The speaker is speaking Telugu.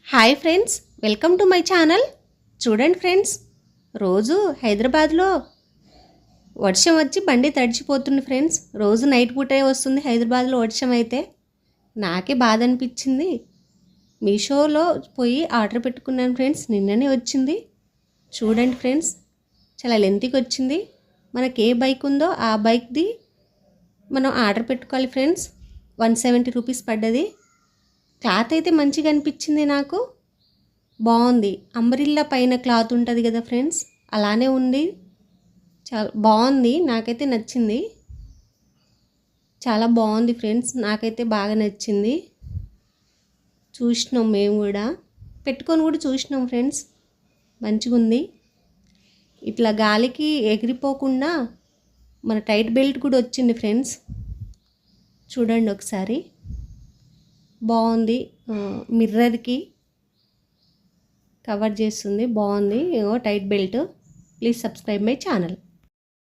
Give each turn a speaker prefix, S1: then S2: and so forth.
S1: Hi friends, welcome to my channel. చూడండి ఫ్రెండ్స్, రోజు హైదరాబాద్లో వర్షం వచ్చి బండి తడిచిపోతుంది ఫ్రెండ్స్. రోజు నైట్ పూటే వస్తుంది హైదరాబాద్లో వర్షం. అయితే నాకే బాధ అనిపించింది. మీషోలో పోయి ఆర్డర్ పెట్టుకున్నాను ఫ్రెండ్స్, నిన్ననే వచ్చింది. చూడండి ఫ్రెండ్స్, చాలా లెంతీగా వచ్చింది. మనకి ఏ బైక్ ఉందో ఆ బైక్ది మనం ఆర్డర్ పెట్టుకోవాలి ఫ్రెండ్స్. 170 రూపీస్ పడ్డది. క్లాత్ అయితే మంచిగా అనిపించింది నాకు, బాగుంది. అంబ్రిల్లా పైన క్లాత్ ఉంటుంది కదా ఫ్రెండ్స్, అలానే ఉంది. చాలా బాగుంది, నాకైతే నచ్చింది. చాలా బాగుంది ఫ్రెండ్స్, నాకైతే బాగా నచ్చింది. చూసినాం, మేము కూడా పెట్టుకొని కూడా చూసినాం ఫ్రెండ్స్, మంచిగా ఉంది. ఇట్లా గాలికి ఎగిరిపోకుండా మన టైట్ బెల్ట్ కూడా వచ్చింది ఫ్రెండ్స్. చూడండి ఒకసారి, బాగుంది. మిర్రర్కి కవర్ చేస్తుంది, బాగుంది. Tight belt. Please subscribe my channel.